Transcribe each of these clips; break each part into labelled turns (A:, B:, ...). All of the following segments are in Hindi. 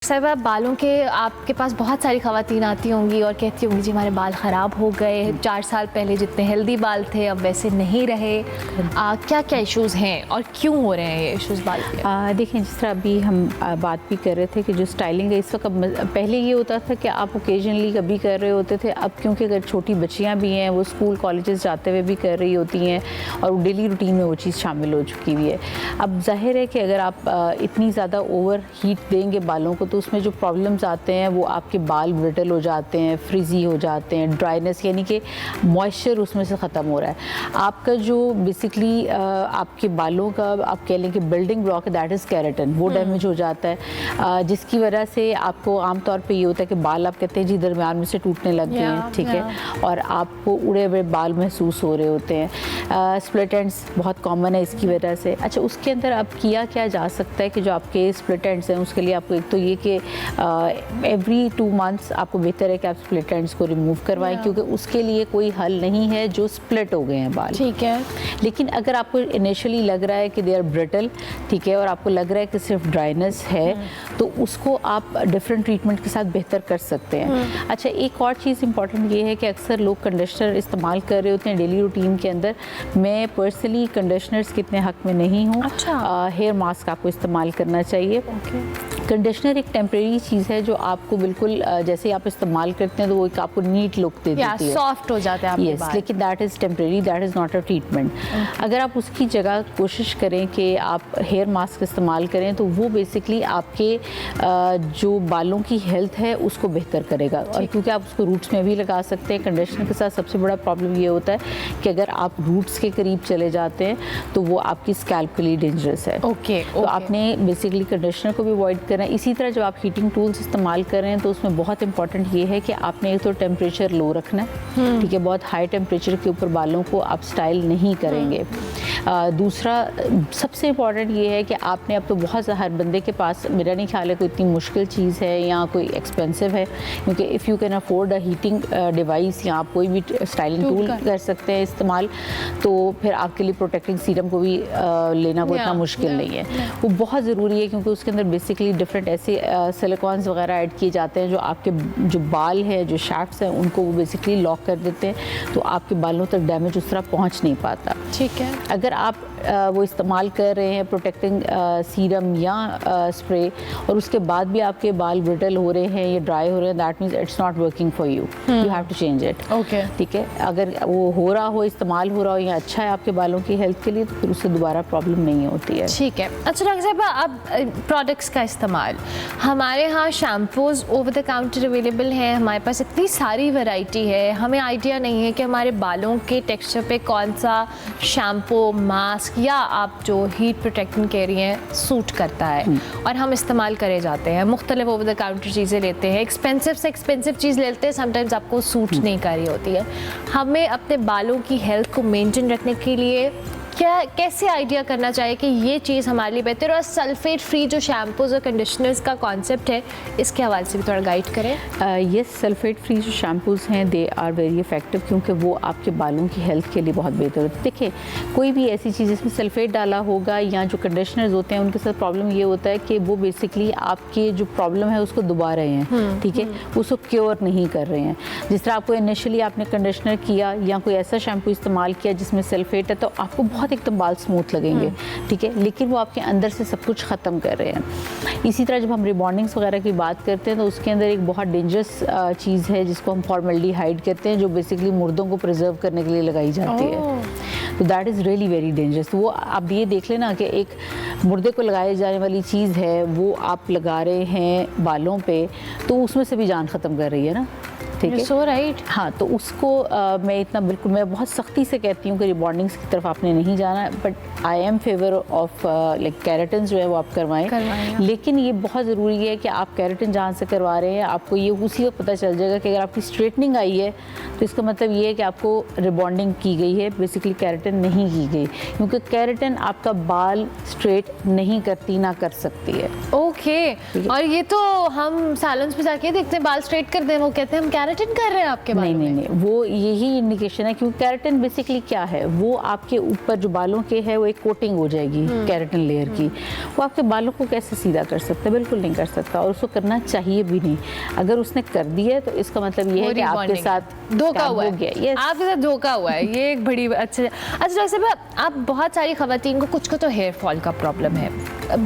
A: साहिबा, बालों के आपके पास बहुत सारी ख़वातीन आती होंगी और कहती होंगी जी हमारे बाल ख़राब हो गए, 4 साल पहले जितने हेल्दी बाल थे अब वैसे नहीं रहे। क्या क्या इश्यूज़ हैं और क्यों हो रहे हैं ये इश्यूज़ बाल के?
B: देखें, जिस तरह अभी हम बात भी कर रहे थे कि जो स्टाइलिंग है इस वक्त, पहले ये होता था कि आप ओकेजनली कभी कर रहे होते थे। अब क्योंकि अगर छोटी बच्चियाँ भी हैं, वो स्कूल कॉलेजेस जाते हुए भी कर रही होती हैं और डेली रूटीन में वो चीज़ शामिल हो चुकी हुई है। अब जाहिर है कि अगर आप इतनी ज़्यादा ओवर हीट देंगे बालों को तो उसमें जो प्रॉब्लम्स आते हैं वो आपके बाल ब्रिटल हो जाते हैं, फ्रिजी हो जाते हैं, ड्राइनेस यानी कि मॉइस्चर उसमें से ख़त्म हो रहा है। आपका जो बेसिकली आपके बालों का आप कह लें कि बिल्डिंग ब्लॉक है, दैट इज़ केराटिन, वो डैमेज हो जाता है, जिसकी वजह से आपको आमतौर पे ये होता है कि बाल आप कहते हैं जी दरमियान में से टूटने लग गए हैं, ठीक है, और आपको उड़े हुए बाल महसूस हो रहे होते हैं। स्प्लिट एंड्स बहुत कॉमन है इसकी वजह से। अच्छा, उसके अंदर अब किया क्या जा सकता है कि जो आपके स्प्लिट एंड्स हैं उसके लिए आपको एक तो ये कि एवरी 2 मंथ्स आपको बेहतर है कि आप स्प्लिट एंड्स को रिमूव करवाएं, क्योंकि उसके लिए कोई हल नहीं है जो स्प्लिट हो गए हैं बाल,
A: ठीक है।
B: लेकिन अगर आपको इनिशियली लग रहा है कि दे आर ब्रिटल, ठीक है, और आपको लग रहा है कि सिर्फ ड्राइनेस है, तो उसको आप डिफरेंट ट्रीटमेंट के साथ बेहतर कर सकते हैं। अच्छा, एक और चीज़ इंपॉर्टेंट ये है कि अक्सर लोग कंडीशनर इस्तेमाल कर रहे होते हैं डेली रूटीन के अंदर। मैं पर्सनली कंडीशनर्स के इतने हक में नहीं हूँ।
A: अच्छा।
B: हेयर मास्क आपको इस्तेमाल करना चाहिए। कंडीशनर एक टेम्प्रेरी चीज़ है जो आपको बिल्कुल जैसे ही आप इस्तेमाल करते हैं तो वो एक आपको नीट लुक दे देती है,
A: सॉफ्ट हो जाते हैं आपके बाल।
B: लेकिन that is temporary, that is not a treatment. अगर आप उसकी जगह कोशिश करें कि आप हेयर मास्क इस्तेमाल करें तो वो बेसिकली आपके जो बालों की हेल्थ है उसको बेहतर करेगा, और क्योंकि आप उसको रूट्स में भी लगा सकते हैं। कंडीशनर के साथ सबसे बड़ा प्रॉब्लम ये होता है कि अगर आप रूट्स के करीब चले जाते हैं तो वो आपकी स्कैल्प के लिए डेंजरस है। तो आपने बेसिकली कंडीशनर को भी अवॉइड करना है। इसी तरह जब आप हीटिंग टूल्स इस्तेमाल कर रहे हैं तो उसमें बहुत इंपॉर्टेंट ये है कि आपने एक तो टेम्परेचर लो रखना है, ठीक है, बहुत हाई टेम्परेचर के ऊपर बालों को आप स्टाइल नहीं करेंगे। दूसरा सबसे इम्पॉर्टेंट ये है कि आपने, अब तो बहुत हर बंदे के पास, मेरा नहीं ख्याल है कोई इतनी मुश्किल चीज़ है या कोई एक्सपेंसिव है, क्योंकि if you can afford a heating device या आप कोई भी स्टाइलिंग टूल कर सकते हैं इस्तेमाल, तो फिर आपके लिए प्रोटेक्टिंग सीरम को भी लेना कोई इतना मुश्किल नहीं है। वो बहुत ज़रूरी है क्योंकि उसके अंदर बेसिकली डिफरेंट ऐसे सिलिकॉन्स वगैरह ऐड किए जाते हैं जो आपके जो बाल है, जो शैफ्ट्स हैं, उनको वो बेसिकली लॉक कर देते हैं, तो आपके बालों तक डैमेज उस तरह पहुंच नहीं पाता।
A: ठीक है।
B: अगर आप वो इस्तेमाल कर रहे हैं प्रोटेक्टिंग सीरम या स्प्रे और उसके बाद भी आपके बाल ब्रिटल हो रहे हैं या ड्राई हो रहे हैं, that means it's not working for you, you have to change it.
A: Okay,
B: ठीक है। अगर वो हो रहा हो, इस्तेमाल हो रहा हो या अच्छा है आपके बालों की हेल्थ के लिए, तो फिर उससे दोबारा प्रॉब्लम नहीं होती है।
A: ठीक है। अच्छा डॉक्टर साहब, अब प्रोडक्ट्स का इस्तेमाल, हमारे यहाँ shampoos over the counter available हैं, हमारे पास इतनी सारी वैरायटी है, हमें आइडिया नहीं है कि हमारे बालों के टेक्सचर पे कौन सा शैम्पू, मास्क या आप जो हीट प्रोटेक्टेंट कह रही हैं सूट करता है, और हम इस्तेमाल करे जाते हैं, मुख्तलिफ ओवर द काउंटर चीज़ें लेते हैं, एक्सपेंसिव से एक्सपेंसिव चीज़ लेते हैं, समटाइम्स आपको सूट नहीं कर रही होती है। हमें अपने बालों की हेल्थ को मेंटेन रखने के लिए क्या, कैसे आइडिया करना चाहिए कि ये चीज़ हमारे लिए बेहतर, और सल्फेट फ्री जो शैम्पूज़ और कंडीशनर्स का कॉन्सेप्ट है इसके हवाले से भी थोड़ा गाइड करें।
B: यस, सल्फेट फ्री जो शैम्पूज़ हैं दे आर वेरी इफ़ेक्टिव, क्योंकि वो आपके बालों की हेल्थ के लिए बहुत बेहतर होती है। देखिए, कोई भी ऐसी चीज़ जिसमें सल्फेट डाला होगा या जो कंडीशनर्स होते हैं उनके साथ प्रॉब्लम ये होता है कि वो बेसिकली आपके जो प्रॉब्लम है उसको दबा रहे हैं, ठीक है, उसको क्योर नहीं कर रहे हैं। जिस तरह आपको इनिशियली आपने कंडीशनर किया या कोई ऐसा शैम्पू इस्तेमाल किया जिसमें सल्फेट है, तो आपको बहुत एकदम बाल स्मूथ लगेंगे, ठीक है, लेकिन वो आपके अंदर से सब कुछ ख़त्म कर रहे हैं। इसी तरह जब हम रिबॉन्डिंग्स वगैरह की बात करते हैं तो उसके अंदर एक बहुत डेंजरस चीज़ है जिसको हम फॉर्मल्डिहाइड कहते हैं, जो बेसिकली मुर्दों को प्रिजर्व करने के लिए लगाई जाती है। तो that is really very dangerous. वो आप ये देख लेना कि एक मुर्दे को लगाई जाने वाली चीज़ है, वो आप लगा रहे हैं बालों पे, तो उसमें से भी जान ख़त्म कर रही है ना, ठीक है।
A: सो राइट।
B: हाँ, तो उसको मैं इतना बिल्कुल, मैं बहुत सख्ती से कहती हूँ कि रिबॉन्डिंग्स की तरफ आपने नहीं जाना, but I am favour of like keratin जो है वो आप करवाएं। लेकिन ये बहुत ज़रूरी है कि आप केराटिन जहाँ से करवा रहे हैं आपको ये उसी वक्त पता चल जाएगा कि अगर आपकी स्ट्रेटनिंग आई है तो इसका मतलब ये है कि आपको रिबॉन्डिंग की गई है, बेसिकली केराटिन नहीं की गई, क्योंकि केराटिन आपका बाल स्ट्रेट नहीं करती, ना कर सकती है।
A: ओके, और ये तो हम सैलून्स पे जाके देखते हैं बाल स्ट्रेट करते हैं, वो कहते हैं हम केराटिन कर रहे हैं आपके बालों में?
B: नहीं, वो यही इंडिकेशन है, क्योंकि केराटिन बेसिकली क्या है, वो आपके ऊपर जो बालों के है वो एक कोटिंग हो जाएगी केराटिन लेयर की, वो आपके बालों को कैसे सीधा कर सकता है? बिल्कुल नहीं कर सकता, और उसको करना चाहिए भी नहीं। अगर उसने कर दिया है तो इसका मतलब ये है कि आपके साथ
A: धोखा हुआ है।
B: Yes.
A: आपके साथ धोखा हुआ है, ये एक बड़ी अच्छा। वैसे आप बहुत सारी खवातीन को, कुछ को तो हेयर फॉल का प्रॉब्लम है,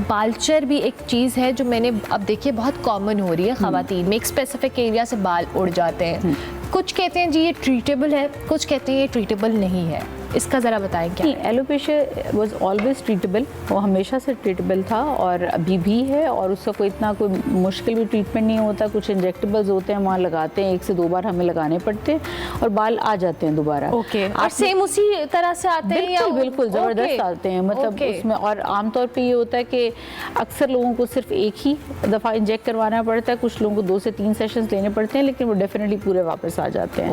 A: बालचर भी एक चीज़ है जो मैंने अब देखिए बहुत कॉमन हो रही है खवातीन में, एक स्पेसिफिक एरिया से बाल उड़ जाते हैं। कुछ कहते हैं जी ये ट्रीटेबल है, कुछ कहते हैं ये ट्रीटेबल नहीं है, इसका ज़रा बताएं क्या?
B: नहीं, एलोपेशिया वाज ऑलवेज ट्रीटेबल, वो हमेशा से ट्रीटेबल था और अभी भी है, और उसका कोई इतना कोई मुश्किल भी ट्रीटमेंट नहीं होता। कुछ इंजेक्टेबल्स होते हैं, वहाँ लगाते हैं, 1 से 2 बार हमें लगाने पड़ते हैं और बाल आ जाते हैं दोबारा।
A: ओके, और सेम उसी तरह से आते हैं?
B: बिल्कुल बिल्कुल ज़बरदस्त आते हैं, मतलब उसमें। और आमतौर पे ये होता है कि अक्सर लोगों को सिर्फ एक ही दफ़ा इंजेक्ट करवाना पड़ता है, कुछ लोगों को 2 से 3 सेशंस लेने पड़ते हैं, लेकिन वो डेफिनेटली पूरे वापस आ जाते हैं।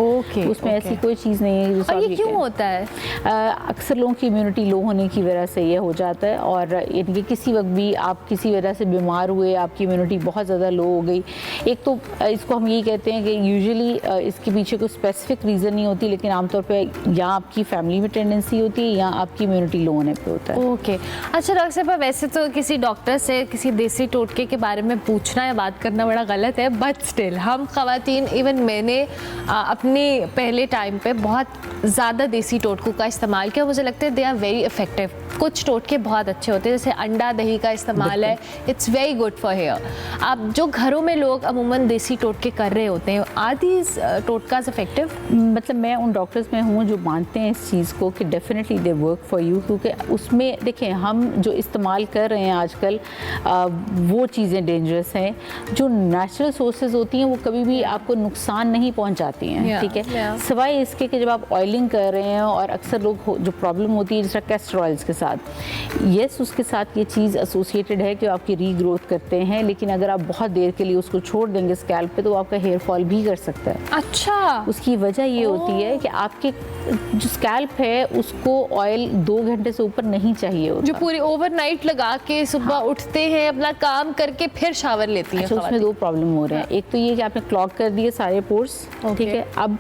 B: उसमें ऐसी कोई चीज़ नहीं है।
A: और ये क्यों होता है?
B: अक्सर लोगों की इम्यूनिटी लो होने की वजह से ये हो जाता है, और यानी किसी वक्त भी आप किसी वजह से बीमार हुए, आपकी इम्यूनिटी बहुत ज़्यादा लो हो गई। एक तो इसको हम यही कहते हैं कि यूजुअली इसके पीछे कोई स्पेसिफिक रीज़न नहीं होती, लेकिन आमतौर पे या आपकी फैमिली में टेंडेंसी होती है या आपकी इम्यूनिटी लो होने पे होता है।
A: ओके, अच्छा डॉक्टर साहब, वैसे तो किसी डॉक्टर से किसी देसी टोटके के बारे में पूछना या बात करना बड़ा गलत है, बट स्टिल हम खवातीन, इवन मैंने अपने पहले टाइम पे बहुत ज़्यादा देसी टोटकों का इस्तेमाल किया, मुझे लगता है दे आर वेरी इफेक्टिव। कुछ टोटके बहुत अच्छे होते हैं, जैसे अंडा दही का इस्तेमाल है, it's very good for hair. अब जो घरों में लोग अमूमन देसी टोटके कर रहे होते हैं, आर दीज टोटकास इफेक्टिव?
B: मतलब मैं उन डॉक्टर्स में हूँ जो मानते हैं इस चीज़ को कि definitely they work for you, क्योंकि उसमें देखें हम जो इस्तेमाल कर रहे हैं आजकल वो चीज़ें डेंजरस हैं। जो नेचुरल सोर्सेज होती हैं वो कभी भी आपको नुकसान नहीं पहुँचाती हैं, ठीक है। सिवाय इसके कि जब आप ऑयलिंग कर रहे हैं, और अक्सर लोग जो प्रॉब्लम होती है जैसे कैस्टर ऑयल्स के साथ, यस उसके साथ ये चीज़ एसोसिएटेड है कि आपकी रीग्रोथ करते हैं, लेकिन अगर आप बहुत देर के लिए उसको छोड़ देंगे स्कैल्प पे तो आपका हेयर फॉल भी कर सकता है।
A: अच्छा,
B: उसकी वजह ये होती है कि आपके जो स्कैल्प है उसको ऑयल 2 घंटे से ऊपर नहीं चाहिए होता।
A: जो पूरी ओवरनाइट लगा के सुबह उठते हैं, अपना काम करके फिर शावर लेती हैं।
B: अच्छा, उसमें 2 प्रॉब्लम हो रहे हैं। एक तो ये कि आपने क्लॉग कर दिए सारे पोर्स, ठीक है। अब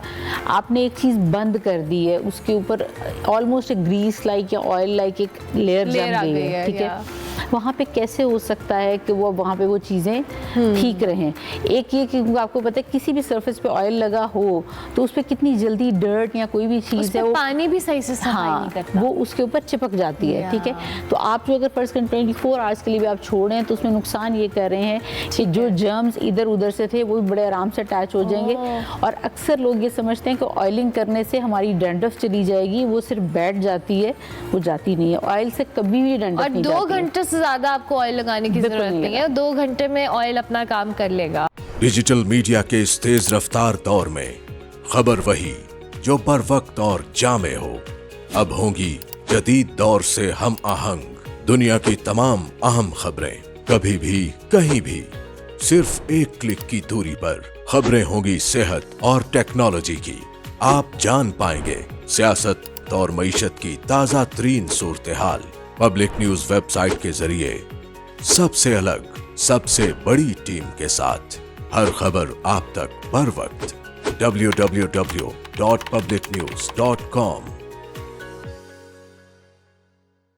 B: आपने एक चीज़ बंद कर दी है, उसके ऊपर ऑलमोस्ट एक ग्रीस लाइक या ऑयल लाइक एक लेयर जम गई है, ठीक है। वहाँ पे कैसे हो सकता है कि वो वहाँ पे वो चीज़ें ठीक रहें? एक ये कि आपको पता है किसी भी सरफेस पे ऑयल लगा हो तो उस पर कितनी जल्दी डर्ट या कोई भी चीज़ है वो
A: पानी भी सही से सफाई नहीं करता,
B: वो उसके ऊपर चिपक जाती है, ठीक है। तो आप जो अगर फर्स्ट 24 आवर्स के लिए भी आप छोड़ें तो उसमें नुकसान ये कर रहे हैं कि जो जर्म्स इधर उधर से थे वो भी बड़े आराम से अटैच हो जाएंगे। और अक्सर लोग ये समझते हैं कि ऑयलिंग करने से हमारी डैंड्रफ चली जाएगी, वो सिर्फ बैठ जाती है, वो जाती नहीं है। ऑयल से कभी भी डैंड्रफ नहीं जाती।
A: 2 घंटे से ज़्यादा आपको ऑयल लगाने की जरूरत नहीं है, 2 घंटे में ऑयल अपना काम कर लेगा।
C: डिजिटल मीडिया के इस तेज रफ्तार दौर में खबर वही जो बर वक्त और जामे हो। अब होंगी जदीद दौर से हम आहंग दुनिया की तमाम अहम खबरें, कभी भी कहीं भी, सिर्फ एक क्लिक की दूरी पर। खबरें होंगी सेहत और टेक्नोलॉजी की। आप जान पाएंगे सियासत और मईशत की ताजा तरीन सूरत हाल। पब्लिक न्यूज वेबसाइट के जरिए सबसे अलग, सबसे बड़ी टीम के साथ हर खबर आप तक बर वक्त। www.publicnews.com